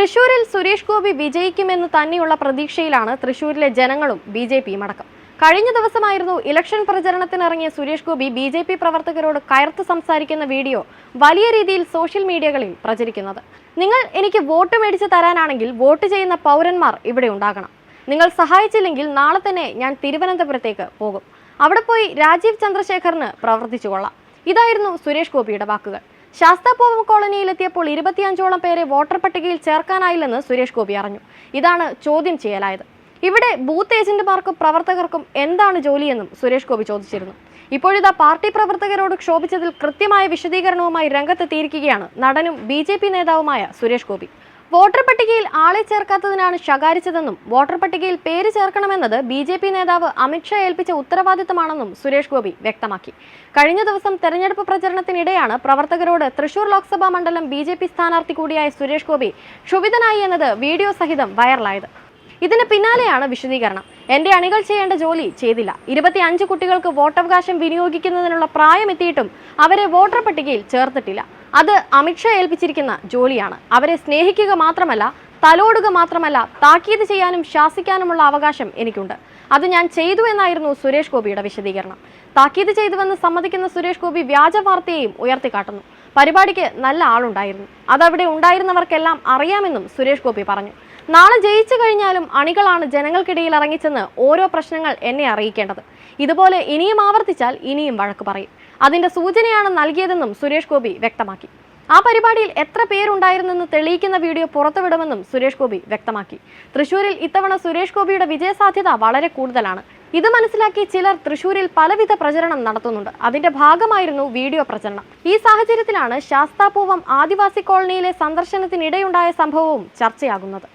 തൃശൂരിൽ സുരേഷ് ഗോപി വിജയിക്കുമെന്ന് തന്നെയുള്ള പ്രതീക്ഷയിലാണ് തൃശൂരിലെ ജനങ്ങളും ബി.ജെ.പിയും അടക്കം. കഴിഞ്ഞ ദിവസമായിരുന്നു ഇലക്ഷൻ പ്രചരണത്തിനിറങ്ങിയ സുരേഷ് ഗോപി ബി.ജെ.പി പ്രവർത്തകരോട് കയർത്ത് സംസാരിക്കുന്ന വീഡിയോ വലിയ രീതിയിൽ സോഷ്യൽ മീഡിയകളിൽ പ്രചരിക്കുന്നത്. നിങ്ങൾ എനിക്ക് വോട്ട് മേടിച്ച് തരാനാണെങ്കിൽ വോട്ട് ചെയ്യുന്ന പൗരന്മാർ ഇവിടെ ഉണ്ടാകണം. നിങ്ങൾ സഹായിച്ചില്ലെങ്കിൽ നാളെ തന്നെ ഞാൻ തിരുവനന്തപുരത്തേക്ക് പോകും. അവിടെ പോയി രാജീവ് ചന്ദ്രശേഖറിന് പ്രവർത്തിച്ചു കൊള്ളാം. ഇതായിരുന്നു സുരേഷ് ഗോപിയുടെ വാക്കുകൾ. ശാസ്താപൂവം കോളനിയിലെത്തിയപ്പോൾ 25ഓളം പേരെ വോട്ടർ പട്ടികയിൽ ചേർക്കാനായില്ലെന്ന് സുരേഷ് ഗോപി അറിഞ്ഞു. ഇതാണ് ചോദ്യം ചെയ്യലായത്. ഇവിടെ ബൂത്ത് ഏജന്റുമാർക്കും പ്രവർത്തകർക്കും എന്താണ് ജോലിയെന്നും സുരേഷ് ഗോപി ചോദിച്ചിരുന്നു. ഇപ്പോഴിതാ പാർട്ടി പ്രവർത്തകരോട് ക്ഷോഭിച്ചതിൽ കൃത്യമായ വിശദീകരണവുമായി രംഗത്തെത്തിയിരിക്കുകയാണ് നടനും ബി.ജെ.പി നേതാവുമായ സുരേഷ് ഗോപി. വോട്ടർ പട്ടികയിൽ ആളെ ചേർക്കാത്തതിനാണ് ശകാരിച്ചതെന്നും വോട്ടർ പട്ടികയിൽ പേര് ചേർക്കണമെന്നത് ബി.ജെ.പി നേതാവ് അമിത്ഷാ ഏൽപ്പിച്ച ഉത്തരവാദിത്തമാണെന്നും സുരേഷ് ഗോപി വ്യക്തമാക്കി. കഴിഞ്ഞ ദിവസം തെരഞ്ഞെടുപ്പ് പ്രചരണത്തിനിടെയാണ് പ്രവർത്തകരോട് തൃശൂർ ലോക്സഭാ മണ്ഡലം ബി.ജെ.പി സ്ഥാനാർത്ഥി കൂടിയായ സുരേഷ് ഗോപി ക്ഷുഭിതനായി എന്നത് വീഡിയോ സഹിതം വൈറലായത്. ഇതിന് പിന്നാലെയാണ് വിശദീകരണം. എന്റെ അണികൾ ചെയ്യേണ്ട ജോലി ചെയ്തില്ല. 25 കുട്ടികൾക്ക് വോട്ടവകാശം വിനിയോഗിക്കുന്നതിനുള്ള പ്രായമെത്തിയിട്ടും അവരെ വോട്ടർ പട്ടികയിൽ ചേർത്തിട്ടില്ല. അത് അമിത്ഷാ ഏൽപ്പിച്ചിരിക്കുന്ന ജോലിയാണ്. അവരെ സ്നേഹിക്കുക മാത്രമല്ല, തലോടുക മാത്രമല്ല, താക്കീത് ചെയ്യാനും ശാസിക്കാനുമുള്ള അവകാശം എനിക്കുണ്ട്. അത് ഞാൻ ചെയ്തു എന്നായിരുന്നു സുരേഷ് ഗോപിയുടെ വിശദീകരണം. താക്കീത് ചെയ്തുവെന്ന് സമ്മതിക്കുന്ന സുരേഷ് ഗോപി വ്യാജ വാർത്തയെയും ഉയർത്തിക്കാട്ടുന്നു. പരിപാടിക്ക് നല്ല ആളുണ്ടായിരുന്നു, അതവിടെ ഉണ്ടായിരുന്നവർക്കെല്ലാം അറിയാമെന്നും സുരേഷ് ഗോപി പറഞ്ഞു. നാളെ ജയിച്ചു കഴിഞ്ഞാലും അണികളാണ് ജനങ്ങൾക്കിടയിൽ ഇറങ്ങിച്ചെന്ന് ഓരോ പ്രശ്നങ്ങൾ എന്നെ അറിയിക്കേണ്ടത്. ഇതുപോലെ ഇനിയും ആവർത്തിച്ചാൽ ഇനിയും വഴക്ക് പറയും. അതിന്റെ സൂചനയാണ് നൽകിയതെന്നും സുരേഷ് ഗോപി വ്യക്തമാക്കി. ആ പരിപാടിയിൽ എത്ര പേരുണ്ടായിരുന്നെന്ന് തെളിയിക്കുന്ന വീഡിയോ പുറത്തുവിടുമെന്നും സുരേഷ് ഗോപി വ്യക്തമാക്കി. തൃശൂരിൽ ഇത്തവണ സുരേഷ് ഗോപിയുടെ വിജയസാധ്യത വളരെ കൂടുതലാണ്. ഇത് മനസ്സിലാക്കി ചിലർ തൃശൂരിൽ പലവിധ പ്രചരണം നടത്തുന്നുണ്ട്. അതിന്റെ ഭാഗമായിരുന്നു വീഡിയോ പ്രചരണം. ഈ സാഹചര്യത്തിലാണ് ശാസ്താപൂവം ആദിവാസി കോളനിയിലെ സന്ദർശനത്തിനിടെയുണ്ടായ സംഭവവും ചർച്ചയാകുന്നത്.